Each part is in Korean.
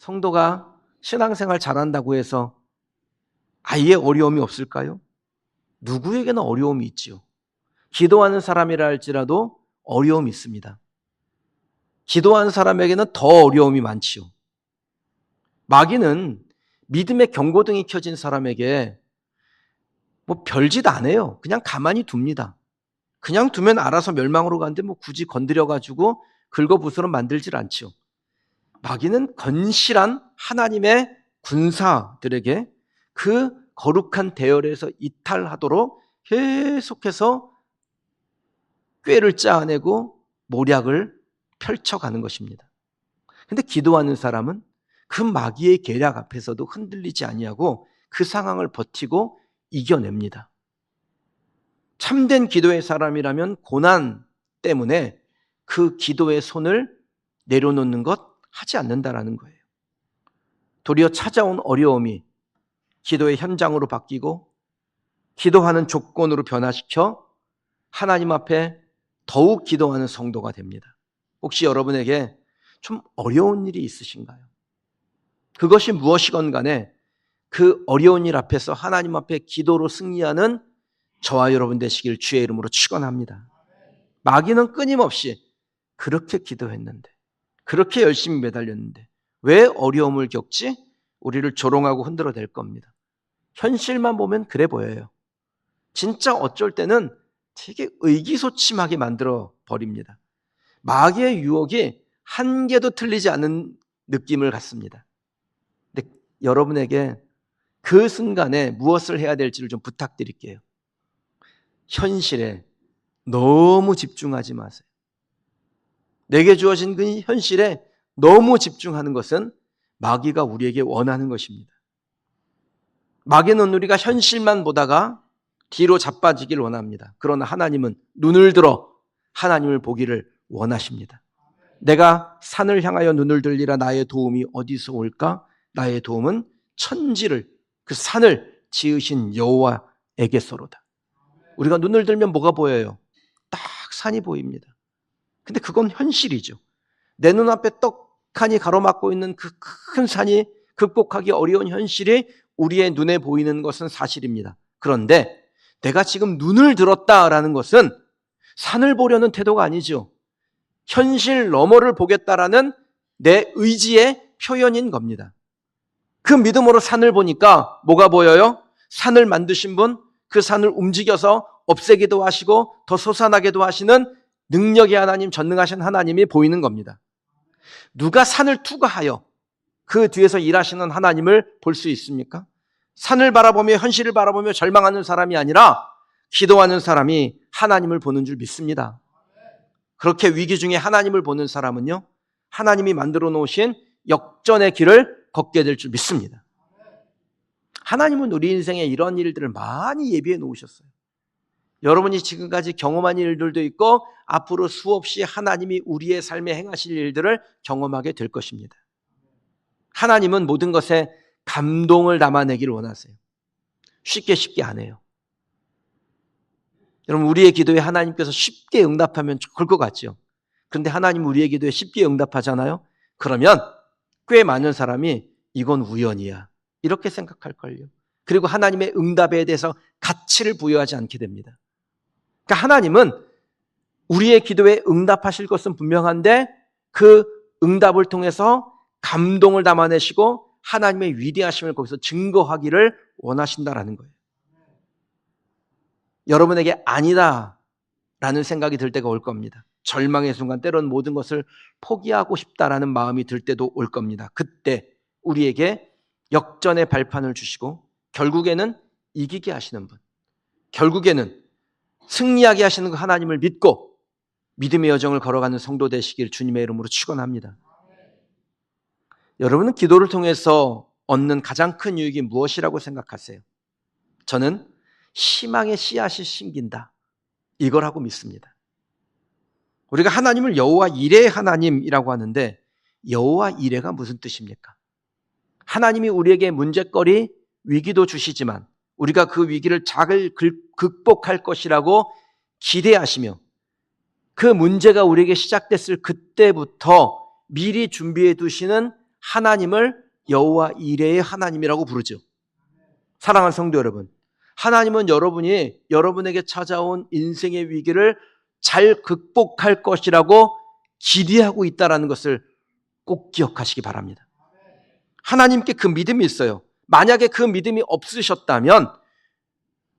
성도가 신앙생활 잘한다고 해서 아예 어려움이 없을까요? 누구에게나 어려움이 있지요. 기도하는 사람이라 할지라도 어려움이 있습니다. 기도하는 사람에게는 더 어려움이 많지요. 마귀는 믿음의 경고등이 켜진 사람에게 별짓 안 해요. 그냥 가만히 둡니다. 그냥 두면 알아서 멸망으로 가는데 굳이 건드려가지고 긁어부스럼 만들질 않죠. 마귀는 건실한 하나님의 군사들에게 그 거룩한 대열에서 이탈하도록 계속해서 꾀를 짜내고 모략을 펼쳐가는 것입니다. 그런데 기도하는 사람은 그 마귀의 계략 앞에서도 흔들리지 아니하고 그 상황을 버티고 이겨냅니다. 참된 기도의 사람이라면 고난 때문에 그 기도의 손을 내려놓는 것 하지 않는다라는 거예요. 도리어 찾아온 어려움이 기도의 현장으로 바뀌고 기도하는 조건으로 변화시켜 하나님 앞에 더욱 기도하는 성도가 됩니다. 혹시 여러분에게 좀 어려운 일이 있으신가요? 그것이 무엇이건 간에 그 어려운 일 앞에서 하나님 앞에 기도로 승리하는 저와 여러분 되시길 주의 이름으로 축원합니다. 마귀는 끊임없이 그렇게 기도했는데, 그렇게 열심히 매달렸는데 왜 어려움을 겪지? 우리를 조롱하고 흔들어댈 겁니다. 현실만 보면 그래 보여요. 진짜 어쩔 때는 되게 의기소침하게 만들어 버립니다. 마귀의 유혹이 한 개도 틀리지 않은 느낌을 갖습니다. 근데 여러분에게 그 순간에 무엇을 해야 될지를 좀 부탁드릴게요. 현실에 너무 집중하지 마세요. 내게 주어진 그 현실에 너무 집중하는 것은 마귀가 우리에게 원하는 것입니다. 마귀는 우리가 현실만 보다가 뒤로 자빠지길 원합니다. 그러나 하나님은 눈을 들어 하나님을 보기를 원하십니다. 내가 산을 향하여 눈을 들리라. 나의 도움이 어디서 올까? 나의 도움은 천지를, 그 산을 지으신 여호와에게서로다. 우리가 눈을 들면 뭐가 보여요? 딱 산이 보입니다. 근데 그건 현실이죠. 내 눈앞에 떡하니 가로막고 있는 그 큰 산이 극복하기 어려운 현실이 우리의 눈에 보이는 것은 사실입니다. 그런데 내가 지금 눈을 들었다라는 것은 산을 보려는 태도가 아니죠. 현실 너머를 보겠다라는 내 의지의 표현인 겁니다. 그 믿음으로 산을 보니까 뭐가 보여요? 산을 만드신 분, 그 산을 움직여서 없애기도 하시고 더 솟아나게도 하시는 능력의 하나님, 전능하신 하나님이 보이는 겁니다. 누가 산을 투과하여 그 뒤에서 일하시는 하나님을 볼 수 있습니까? 산을 바라보며 현실을 바라보며 절망하는 사람이 아니라 기도하는 사람이 하나님을 보는 줄 믿습니다. 그렇게 위기 중에 하나님을 보는 사람은요, 하나님이 만들어 놓으신 역전의 길을 걷게 될 줄 믿습니다. 하나님은 우리 인생에 이런 일들을 많이 예비해 놓으셨어요. 여러분이 지금까지 경험한 일들도 있고 앞으로 수없이 하나님이 우리의 삶에 행하실 일들을 경험하게 될 것입니다. 하나님은 모든 것에 감동을 담아내기를 원하세요. 쉽게 안 해요. 여러분, 우리의 기도에 하나님께서 쉽게 응답하면 좋을 것 같죠. 그런데 하나님 우리의 기도에 쉽게 응답하잖아요. 그러면 꽤 많은 사람이 이건 우연이야 이렇게 생각할걸요. 그리고 하나님의 응답에 대해서 가치를 부여하지 않게 됩니다. 그러니까 하나님은 우리의 기도에 응답하실 것은 분명한데 그 응답을 통해서 감동을 담아내시고 하나님의 위대하심을 거기서 증거하기를 원하신다라는 거예요. 여러분에게 아니다 라는 생각이 들 때가 올 겁니다. 절망의 순간, 때로는 모든 것을 포기하고 싶다라는 마음이 들 때도 올 겁니다. 그때 우리에게 역전의 발판을 주시고 결국에는 이기게 하시는 분, 결국에는 승리하게 하시는 그 하나님을 믿고 믿음의 여정을 걸어가는 성도 되시길 주님의 이름으로 축원합니다. 여러분은 기도를 통해서 얻는 가장 큰 유익이 무엇이라고 생각하세요? 저는 희망의 씨앗이 심긴다, 이거라고 믿습니다. 우리가 하나님을 여호와 이레 하나님이라고 하는데 여호와 이레가 무슨 뜻입니까? 하나님이 우리에게 문제거리, 위기도 주시지만 우리가 그 위기를 잘 극복할 것이라고 기대하시며 그 문제가 우리에게 시작됐을 그때부터 미리 준비해 두시는 하나님을 여호와 이레의 하나님이라고 부르죠. 사랑하는 성도 여러분, 하나님은 여러분이 여러분에게 찾아온 인생의 위기를 잘 극복할 것이라고 기대하고 있다는 것을 꼭 기억하시기 바랍니다. 하나님께 그 믿음이 있어요. 만약에 그 믿음이 없으셨다면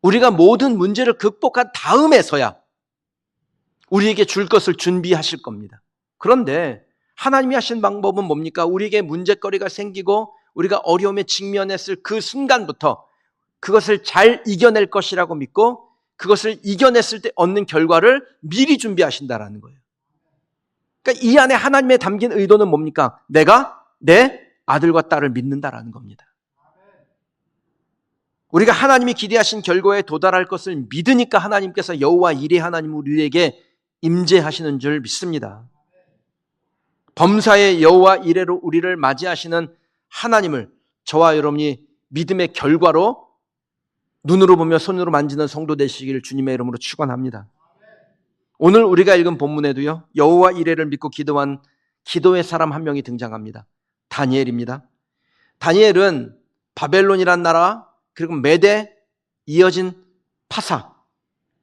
우리가 모든 문제를 극복한 다음에서야 우리에게 줄 것을 준비하실 겁니다. 그런데 하나님이 하신 방법은 뭡니까? 우리에게 문제거리가 생기고 우리가 어려움에 직면했을 그 순간부터 그것을 잘 이겨낼 것이라고 믿고 그것을 이겨냈을 때 얻는 결과를 미리 준비하신다라는 거예요. 그러니까 이 안에 하나님의 담긴 의도는 뭡니까? 내가 내 아들과 딸을 믿는다라는 겁니다. 우리가 하나님이 기대하신 결과에 도달할 것을 믿으니까 하나님께서 여호와 이레 하나님 우리에게 임재하시는 줄 믿습니다. 범사의 여호와 이레로 우리를 맞이하시는 하나님을 저와 여러분이 믿음의 결과로 눈으로 보며 손으로 만지는 성도 되시기를 주님의 이름으로 축원합니다. 오늘 우리가 읽은 본문에도요, 여호와 이레를 믿고 기도한 기도의 사람 한 명이 등장합니다. 다니엘입니다. 다니엘은 바벨론이란 나라 그리고 메대 이어진 파사,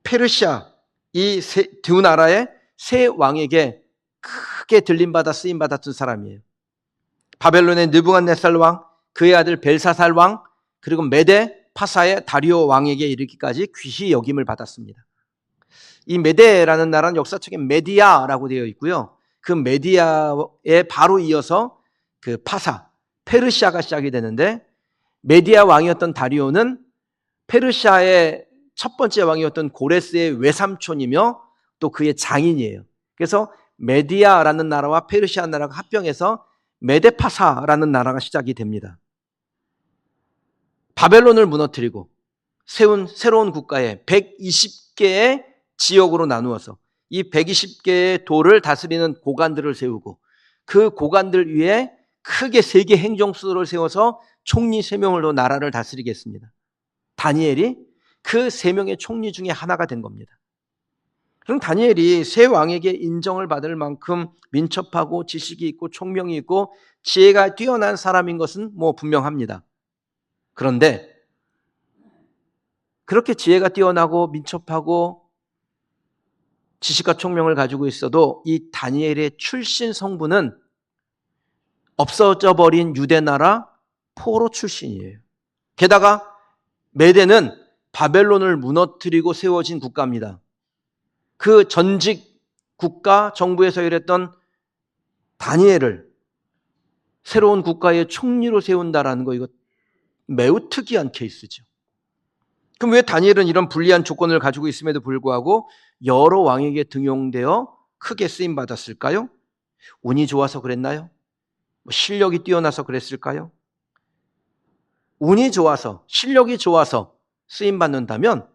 페르시아 이 두 나라의 세 왕에게 크게 들림받아 쓰임받았던 사람이에요. 바벨론의 느부갓네살 왕, 그의 아들 벨사살 왕, 그리고 메대 파사의 다리오 왕에게 이르기까지 귀히 여김을 받았습니다. 이 메대라는 나라는 역사책에 메디아라고 되어 있고요. 그 메디아에 바로 이어서 그 파사, 페르시아가 시작이 되는데 메디아 왕이었던 다리오는 페르시아의 첫 번째 왕이었던 고레스의 외삼촌이며 또 그의 장인이에요. 그래서 메디아라는 나라와 페르시아 나라가 합병해서 메데파사라는 나라가 시작이 됩니다. 바벨론을 무너뜨리고 세운 새로운 국가에 120개의 지역으로 나누어서 이 120개의 도를 다스리는 고관들을 세우고 그 고관들 위에 크게 3개 행정수도를 세워서 총리 3명으로 나라를 다스리겠습니다. 다니엘이 그 3명의 총리 중에 하나가 된 겁니다. 그럼 다니엘이 세 왕에게 인정을 받을 만큼 민첩하고 지식이 있고 총명이 있고 지혜가 뛰어난 사람인 것은 분명합니다. 그런데 그렇게 지혜가 뛰어나고 민첩하고 지식과 총명을 가지고 있어도 이 다니엘의 출신 성부는 없어져 버린 유대나라 포로 출신이에요. 게다가 메대는 바벨론을 무너뜨리고 세워진 국가입니다. 그 전직 국가 정부에서 일했던 다니엘을 새로운 국가의 총리로 세운다라는 거, 이거 매우 특이한 케이스죠. 그럼 왜 다니엘은 이런 불리한 조건을 가지고 있음에도 불구하고 여러 왕에게 등용되어 크게 쓰임받았을까요? 운이 좋아서 그랬나요? 실력이 뛰어나서 그랬을까요? 운이 좋아서, 실력이 좋아서 쓰임받는다면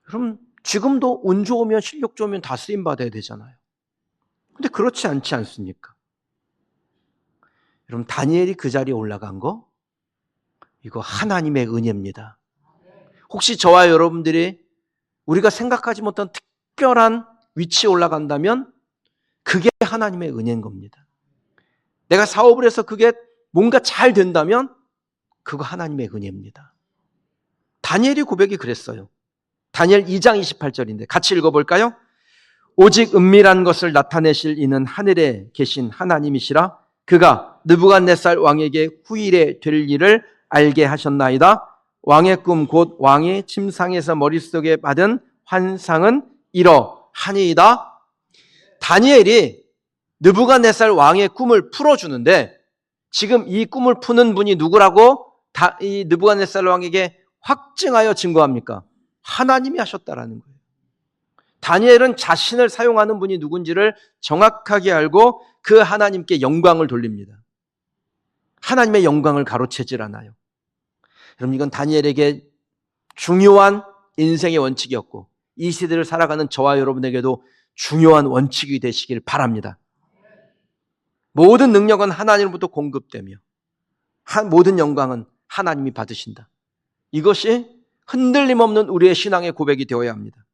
그럼 지금도 운 좋으면 실력 좋으면 다 쓰임받아야 되잖아요. 근데 그렇지 않지 않습니까? 여러분, 다니엘이 그 자리에 올라간 거, 이거 하나님의 은혜입니다. 혹시 저와 여러분들이 우리가 생각하지 못한 특별한 위치에 올라간다면 그게 하나님의 은혜인 겁니다. 내가 사업을 해서 그게 뭔가 잘 된다면 그거 하나님의 은혜입니다. 다니엘의 고백이 그랬어요. 다니엘 2장 28절인데 같이 읽어볼까요? 오직 은밀한 것을 나타내실 이는 하늘에 계신 하나님이시라. 그가 느부갓네살 왕에게 후일에 될 일을 알게 하셨나이다. 왕의 꿈 곧 왕이 침상에서 머릿속에 받은 환상은 이러하니이다. 다니엘이 느부갓네살 왕의 꿈을 풀어주는데 지금 이 꿈을 푸는 분이 누구라고 이 느부갓네살 왕에게 확증하여 증거합니까? 하나님이 하셨다라는 거예요. 다니엘은 자신을 사용하는 분이 누군지를 정확하게 알고 그 하나님께 영광을 돌립니다. 하나님의 영광을 가로채질 않아요. 여러분, 이건 다니엘에게 중요한 인생의 원칙이었고 이 시대를 살아가는 저와 여러분에게도 중요한 원칙이 되시길 바랍니다. 모든 능력은 하나님으로부터 공급되며 모든 영광은 하나님이 받으신다. 이것이 흔들림 없는 우리의 신앙의 고백이 되어야 합니다.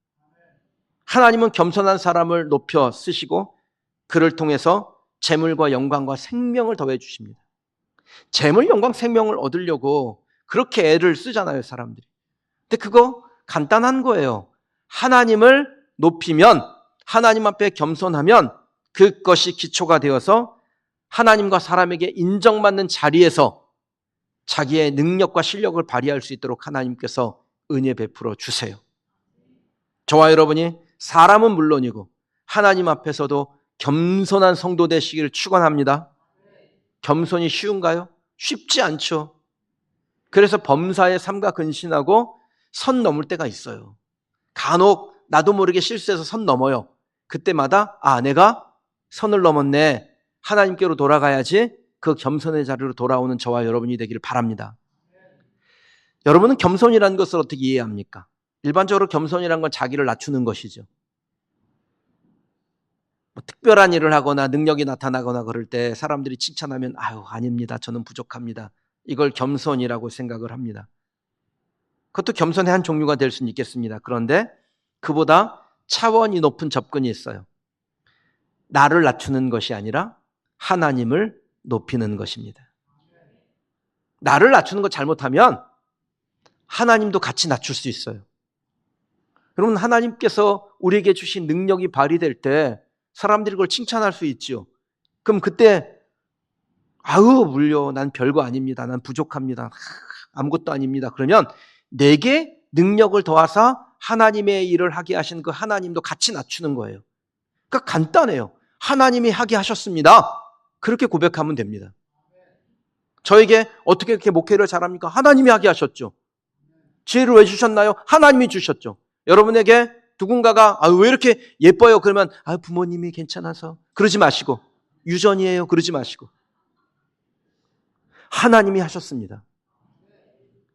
하나님은 겸손한 사람을 높여 쓰시고 그를 통해서 재물과 영광과 생명을 더해 주십니다. 재물, 영광, 생명을 얻으려고 그렇게 애를 쓰잖아요, 사람들이. 근데 그거 간단한 거예요. 하나님을 높이면, 하나님 앞에 겸손하면 그것이 기초가 되어서 하나님과 사람에게 인정받는 자리에서 자기의 능력과 실력을 발휘할 수 있도록 하나님께서 은혜 베풀어 주세요. 저와 여러분이 사람은 물론이고 하나님 앞에서도 겸손한 성도 되시기를 축원합니다. 겸손이 쉬운가요? 쉽지 않죠. 그래서 범사에 삼가 근신하고 선 넘을 때가 있어요. 간혹 나도 모르게 실수해서 선 넘어요. 그때마다 내가 선을 넘었네. 하나님께로 돌아가야지. 그 겸손의 자리로 돌아오는 저와 여러분이 되기를 바랍니다. 여러분은 겸손이라는 것을 어떻게 이해합니까? 일반적으로 겸손이라는 건 자기를 낮추는 것이죠. 특별한 일을 하거나 능력이 나타나거나 그럴 때 사람들이 칭찬하면 아닙니다. 저는 부족합니다. 이걸 겸손이라고 생각을 합니다. 그것도 겸손의 한 종류가 될 수는 있겠습니다. 그런데 그보다 차원이 높은 접근이 있어요. 나를 낮추는 것이 아니라 하나님을 높이는 것입니다. 나를 낮추는 거 잘못하면 하나님도 같이 낮출 수 있어요. 여러분, 하나님께서 우리에게 주신 능력이 발휘될 때 사람들이 그걸 칭찬할 수 있죠. 그럼 그때 물려, 난 별거 아닙니다. 난 부족합니다. 아무것도 아닙니다. 그러면 내게 능력을 더하사 하나님의 일을 하게 하신 그 하나님도 같이 낮추는 거예요. 그러니까 간단해요. 하나님이 하게 하셨습니다. 그렇게 고백하면 됩니다. 저에게 어떻게 그렇게 목회를 잘합니까? 하나님이 하게 하셨죠. 지혜를 왜 주셨나요? 하나님이 주셨죠. 여러분에게 누군가가 왜 이렇게 예뻐요? 그러면 부모님이 괜찮아서 그러지 마시고, 유전이에요 그러지 마시고, 하나님이 하셨습니다.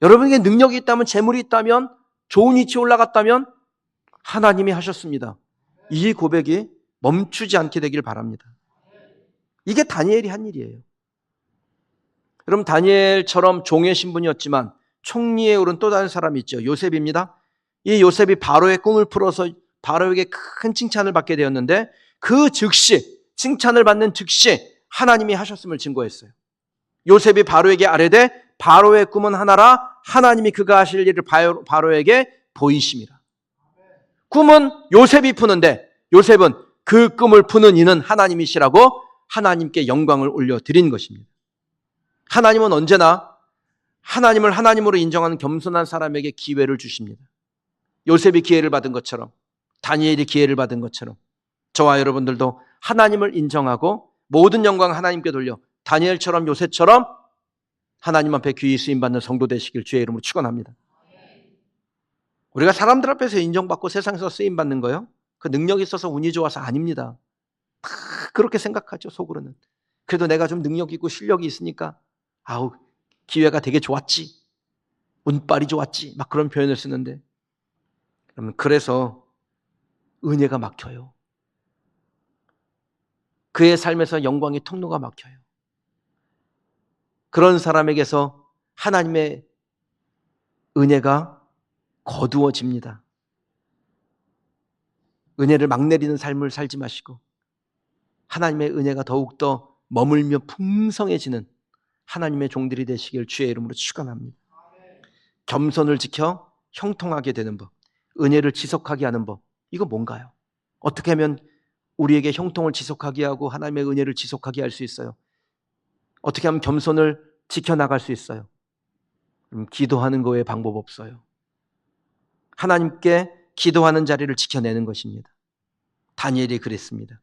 여러분에게 능력이 있다면, 재물이 있다면, 좋은 위치에 올라갔다면 하나님이 하셨습니다. 이 고백이 멈추지 않게 되길 바랍니다. 이게 다니엘이 한 일이에요. 여러분, 다니엘처럼 종의 신분이었지만 총리에 오른 또 다른 사람이 있죠. 요셉입니다. 이 요셉이 바로의 꿈을 풀어서 바로에게 큰 칭찬을 받게 되었는데 그 즉시, 칭찬을 받는 즉시 하나님이 하셨음을 증거했어요. 요셉이 바로에게 아뢰되 바로의 꿈은 하나라, 하나님이 그가 하실 일을 바로에게 보이심이라. 꿈은 요셉이 푸는데 요셉은 그 꿈을 푸는 이는 하나님이시라고 하나님께 영광을 올려드린 것입니다. 하나님은 언제나 하나님을 하나님으로 인정하는 겸손한 사람에게 기회를 주십니다. 요셉이 기회를 받은 것처럼, 다니엘이 기회를 받은 것처럼 저와 여러분들도 하나님을 인정하고 모든 영광 하나님께 돌려 다니엘처럼 요셉처럼 하나님 앞에 귀히 쓰임받는 성도 되시길 주의 이름으로 축원합니다. 우리가 사람들 앞에서 인정받고 세상에서 쓰임받는 거요, 그 능력이 있어서 운이 좋아서 아닙니다. 다 그렇게 생각하죠, 속으로는. 그래도 내가 좀 능력이 있고 실력이 있으니까 기회가 되게 좋았지, 운빨이 좋았지, 막 그런 표현을 쓰는데, 그래서 은혜가 막혀요. 그의 삶에서 영광의 통로가 막혀요. 그런 사람에게서 하나님의 은혜가 거두어집니다. 은혜를 막 내리는 삶을 살지 마시고 하나님의 은혜가 더욱더 머물며 풍성해지는 하나님의 종들이 되시길 주의 이름으로 축원합니다. 겸손을 지켜 형통하게 되는 법, 은혜를 지속하게 하는 법, 이거 뭔가요? 어떻게 하면 우리에게 형통을 지속하게 하고 하나님의 은혜를 지속하게 할 수 있어요? 어떻게 하면 겸손을 지켜나갈 수 있어요? 기도하는 거에 방법 없어요. 하나님께 기도하는 자리를 지켜내는 것입니다. 다니엘이 그랬습니다.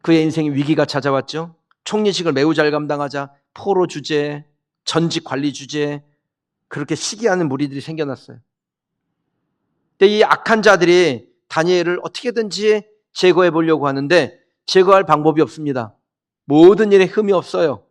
그의 인생에 위기가 찾아왔죠. 총리직을 매우 잘 감당하자 포로 주제, 전직 관리 주제, 그렇게 시기하는 무리들이 생겨났어요. 근데 이 악한 자들이 다니엘을 어떻게든지 제거해 보려고 하는데 제거할 방법이 없습니다. 모든 일에 흠이 없어요.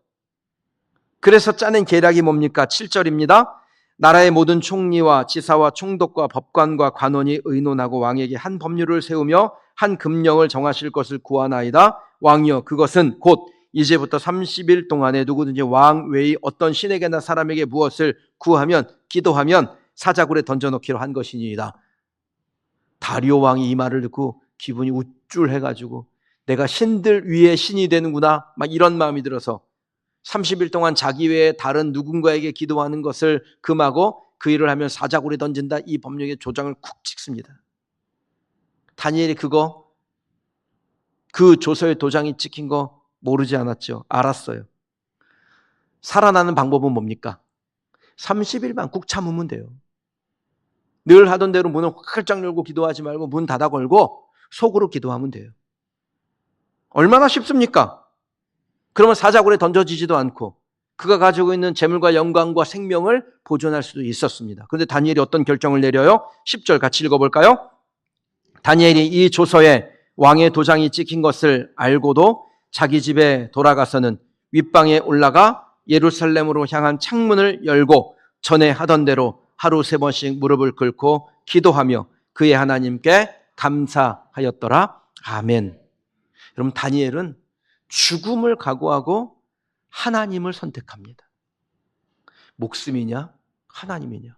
그래서 짜낸 계략이 뭡니까? 7절입니다. 나라의 모든 총리와 지사와 총독과 법관과 관원이 의논하고 왕에게 한 법률을 세우며 한 금령을 정하실 것을 구하나이다. 왕이여, 그것은 곧 이제부터 30일 동안에 누구든지 왕 외의 어떤 신에게나 사람에게 무엇을 구하면, 기도하면 사자굴에 던져놓기로 한 것이니이다. 다리오 왕이 이 말을 듣고 기분이 우쭐해가지고 내가 신들 위에 신이 되는구나, 막 이런 마음이 들어서 30일 동안 자기 외에 다른 누군가에게 기도하는 것을 금하고 그 일을 하면 사자굴에 던진다. 이 법령의 조장을 쿡 찍습니다. 다니엘이 그 조서에 도장이 찍힌 거 모르지 않았죠? 알았어요. 살아나는 방법은 뭡니까? 30일만 꾹 참으면 돼요. 늘 하던 대로 문을 활짝 열고 기도하지 말고 문 닫아 걸고 속으로 기도하면 돼요. 얼마나 쉽습니까? 그러면 사자굴에 던져지지도 않고 그가 가지고 있는 재물과 영광과 생명을 보존할 수도 있었습니다. 그런데 다니엘이 어떤 결정을 내려요? 10절 같이 읽어볼까요? 다니엘이 이 조서에 왕의 도장이 찍힌 것을 알고도 자기 집에 돌아가서는 윗방에 올라가 예루살렘으로 향한 창문을 열고 전에 하던 대로 하루 3번씩 무릎을 꿇고 기도하며 그의 하나님께 감사하였더라. 아멘. 여러분, 다니엘은 죽음을 각오하고 하나님을 선택합니다. 목숨이냐 하나님이냐,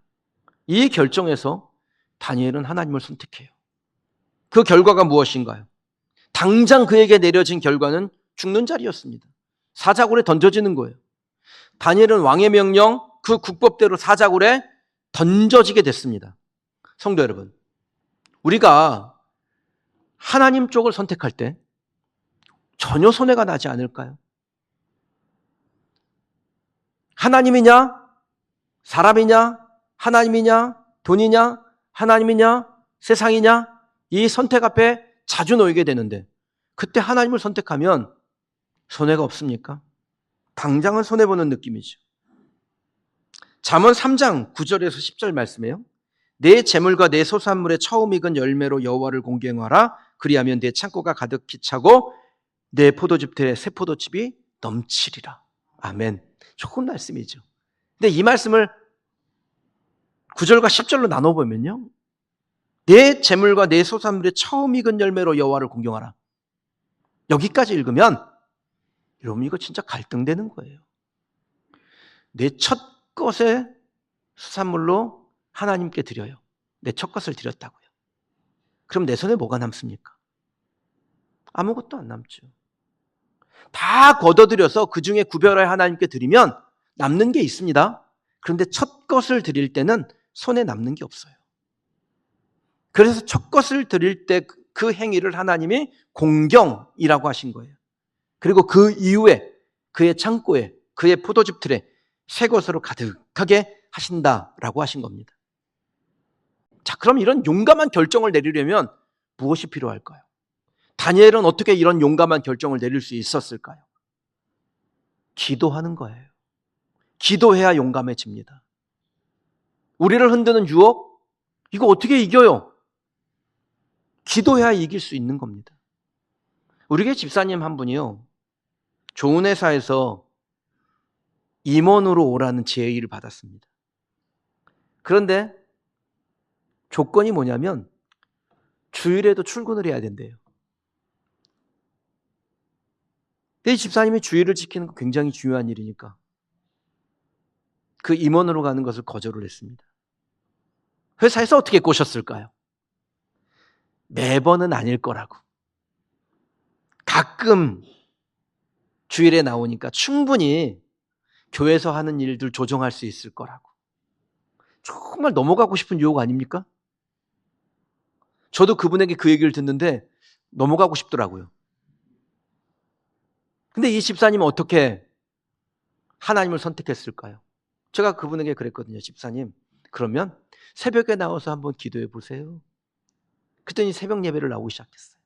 이 결정에서 다니엘은 하나님을 선택해요. 그 결과가 무엇인가요? 당장 그에게 내려진 결과는 죽는 자리였습니다. 사자굴에 던져지는 거예요. 다니엘은 왕의 명령, 그 국법대로 사자굴에 던져지게 됐습니다. 성도 여러분, 우리가 하나님 쪽을 선택할 때 전혀 손해가 나지 않을까요? 하나님이냐, 사람이냐, 하나님이냐, 돈이냐, 하나님이냐, 세상이냐, 이 선택 앞에 자주 놓이게 되는데 그때 하나님을 선택하면 손해가 없습니까? 당장은 손해보는 느낌이죠. 잠언 3장 9절에서 10절 말씀이에요. 내 재물과 내 소산물의 처음 익은 열매로 여호와를 공경하라. 그리하면 내 창고가 가득히 차고 내 포도즙들의 새 포도즙이 넘치리라. 아멘. 좋은 말씀이죠. 근데 이 말씀을 9절과 10절로 나눠보면요, 내 재물과 내 소산물의 처음 익은 열매로 여호와를 공경하라. 여기까지 읽으면 여러분 이거 진짜 갈등되는 거예요. 내 첫 것의 수산물로 하나님께 드려요. 내 첫 것을 드렸다고요. 그럼 내 손에 뭐가 남습니까? 아무것도 안 남죠. 다 걷어들여서 그 중에 구별하여 하나님께 드리면 남는 게 있습니다. 그런데 첫 것을 드릴 때는 손에 남는 게 없어요. 그래서 첫 것을 드릴 때 그 행위를 하나님이 공경이라고 하신 거예요. 그리고 그 이후에 그의 창고에, 그의 포도즙 틀에 새 것으로 가득하게 하신다라고 하신 겁니다. 자, 그럼 이런 용감한 결정을 내리려면 무엇이 필요할까요? 다니엘은 어떻게 이런 용감한 결정을 내릴 수 있었을까요? 기도하는 거예요. 기도해야 용감해집니다. 우리를 흔드는 유혹, 이거 어떻게 이겨요? 기도해야 이길 수 있는 겁니다. 우리 교회 집사님 한 분이요, 좋은 회사에서 임원으로 오라는 제의를 받았습니다. 그런데 조건이 뭐냐면 주일에도 출근을 해야 된대요. 근데 이 집사님이 주일을 지키는 거 굉장히 중요한 일이니까 그 임원으로 가는 것을 거절을 했습니다. 회사에서 어떻게 꼬셨을까요? 매번은 아닐 거라고. 가끔 주일에 나오니까 충분히 교회에서 하는 일들 조정할 수 있을 거라고. 정말 넘어가고 싶은 유혹 아닙니까? 저도 그분에게 그 얘기를 듣는데 넘어가고 싶더라고요. 근데 이 집사님은 어떻게 하나님을 선택했을까요? 제가 그분에게 그랬거든요. 집사님, 그러면 새벽에 나와서 한번 기도해 보세요. 그랬더니 새벽 예배를 나오기 시작했어요.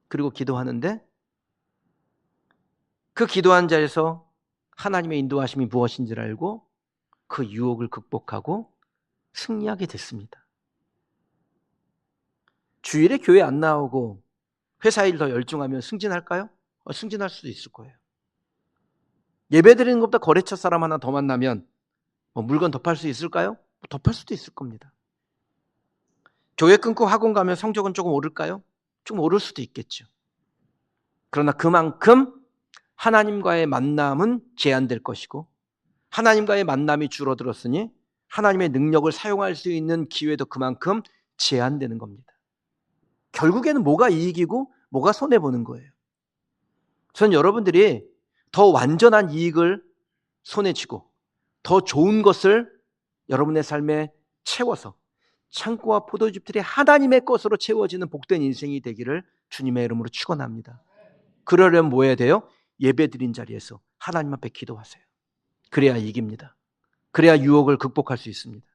그리고 기도하는데 그 기도한 자에서 하나님의 인도하심이 무엇인지를 알고 그 유혹을 극복하고 승리하게 됐습니다. 주일에 교회 안 나오고 회사 일 더 열중하면 승진할까요? 승진할 수도 있을 거예요. 예배 드리는 것보다 거래처 사람 하나 더 만나면 물건 더 팔 수 있을까요? 더 팔 수도 있을 겁니다. 교회 끊고 학원 가면 성적은 조금 오를까요? 좀 오를 수도 있겠죠. 그러나 그만큼 하나님과의 만남은 제한될 것이고 하나님과의 만남이 줄어들었으니 하나님의 능력을 사용할 수 있는 기회도 그만큼 제한되는 겁니다. 결국에는 뭐가 이익이고 뭐가 손해보는 거예요. 저는 여러분들이 더 완전한 이익을 손에 쥐고 더 좋은 것을 여러분의 삶에 채워서 창고와 포도즙들이 하나님의 것으로 채워지는 복된 인생이 되기를 주님의 이름으로 축원합니다. 그러려면 뭐 해야 돼요? 예배드린 자리에서 하나님 앞에 기도하세요. 그래야 이깁니다. 그래야 유혹을 극복할 수 있습니다.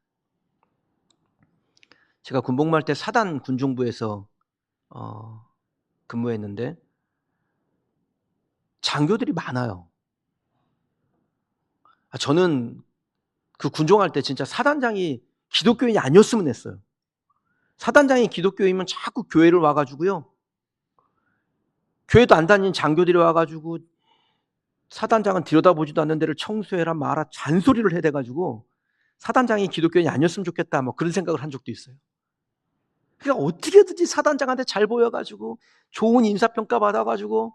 제가 군복무할 때 사단 군중부에서 근무했는데 장교들이 많아요. 저는 그 군종할 때 진짜 사단장이 기독교인이 아니었으면 했어요. 사단장이 기독교인이면 자꾸 교회를 와가지고요. 교회도 안 다니는 장교들이 와가지고 사단장은 들여다보지도 않는 데를 청소해라 마라 잔소리를 해대가지고 사단장이 기독교인이 아니었으면 좋겠다 뭐 그런 생각을 한 적도 있어요. 그러니까 어떻게든지 사단장한테 잘 보여가지고 좋은 인사평가 받아가지고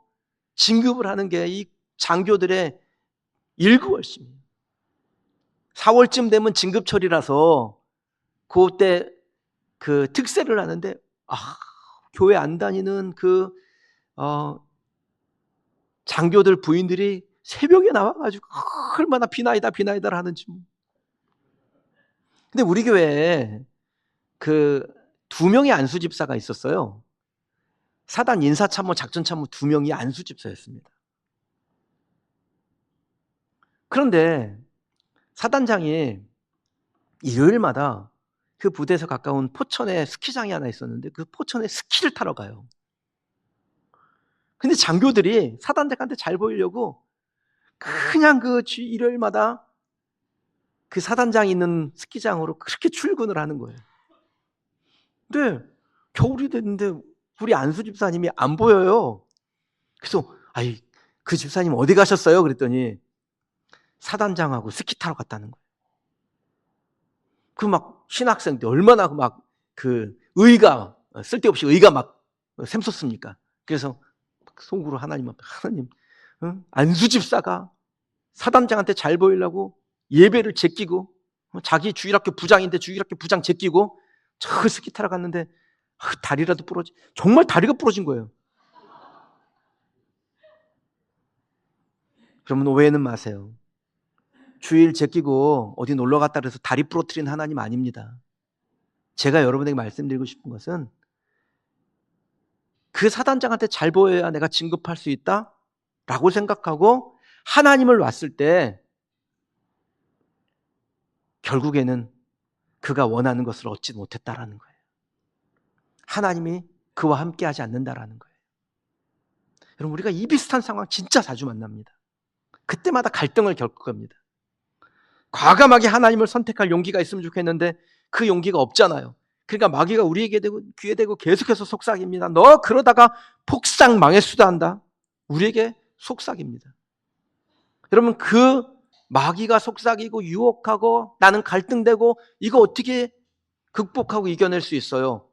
진급을 하는 게 이 장교들의 일구월심이에요. 4월쯤 되면 진급철이라서 그때 그 특세를 하는데 교회 안 다니는 그 장교들 부인들이 새벽에 나와가지고 얼마나 비나이다를 하는지. 근데 우리 교회에 그 2명의 안수집사가 있었어요. 사단 인사참모 작전참모 2명이 안수집사였습니다. 그런데 사단장이 일요일마다 그 부대에서 가까운 포천에 스키장이 하나 있었는데 그 포천에 스키를 타러 가요. 근데 장교들이 사단장한테 잘 보이려고 그냥 그 일요일마다 그 사단장이 있는 스키장으로 그렇게 출근을 하는 거예요. 근데 겨울이 됐는데 우리 안수 집사님이 안 보여요. 그래서 그 집사님 어디 가셨어요? 그랬더니 사단장하고 스키 타러 갔다는 거예요. 그 막 신학생들 얼마나 막 그 의가 쓸데없이 의가 막 샘솟습니까? 그래서 속으로 하나님 앞에 하나님 안수 집사가 사단장한테 잘 보이려고 예배를 제끼고 자기 주일학교 부장인데 주일학교 부장 제끼고 저 스키 타러 갔는데 다리라도 정말 다리가 부러진 거예요. 그러면 오해는 마세요. 주일 제끼고 어디 놀러 갔다 그래서 다리 부러뜨린 하나님 아닙니다. 제가 여러분에게 말씀드리고 싶은 것은 그 사단장한테 잘 보여야 내가 진급할 수 있다 라고 생각하고 하나님을 놨을 때 결국에는 그가 원하는 것을 얻지 못했다라는 거예요. 하나님이 그와 함께 하지 않는다라는 거예요. 여러분 우리가 이 비슷한 상황 진짜 자주 만납니다. 그때마다 갈등을 겪을 겁니다. 과감하게 하나님을 선택할 용기가 있으면 좋겠는데 그 용기가 없잖아요. 그러니까 마귀가 우리에게 귀에 대고 계속해서 속삭입니다. 너 그러다가 폭삭 망했수다 한다. 우리에게 속삭입니다. 여러분 그 마귀가 속삭이고 유혹하고 나는 갈등되고 이거 어떻게 극복하고 이겨낼 수 있어요?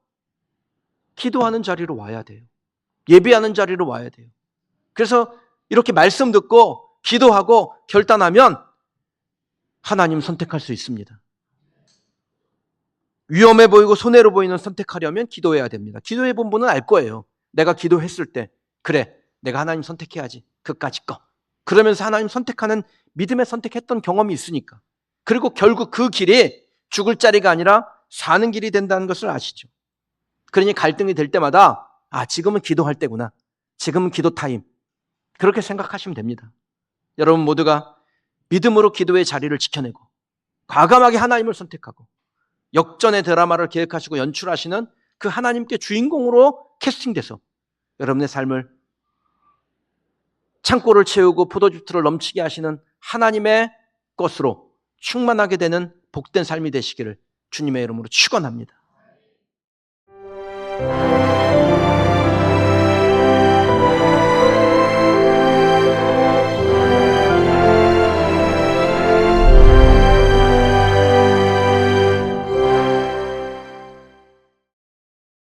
기도하는 자리로 와야 돼요. 예배하는 자리로 와야 돼요. 그래서 이렇게 말씀 듣고 기도하고 결단하면 하나님 선택할 수 있습니다. 위험해 보이고 손해로 보이는 선택하려면 기도해야 됩니다. 기도해 본 분은 알 거예요. 내가 기도했을 때 그래 내가 하나님 선택해야지 그까짓 거. 그러면서 하나님 선택하는 믿음의 선택했던 경험이 있으니까. 그리고 결국 그 길이 죽을 자리가 아니라 사는 길이 된다는 것을 아시죠. 그러니 갈등이 될 때마다 지금은 기도할 때구나. 지금은 기도 타임. 그렇게 생각하시면 됩니다. 여러분 모두가 믿음으로 기도의 자리를 지켜내고 과감하게 하나님을 선택하고 역전의 드라마를 계획하시고 연출하시는 그 하나님께 주인공으로 캐스팅돼서 여러분의 삶을 창고를 채우고 포도주틀을 넘치게 하시는 하나님의 것으로 충만하게 되는 복된 삶이 되시기를 주님의 이름으로 축원합니다.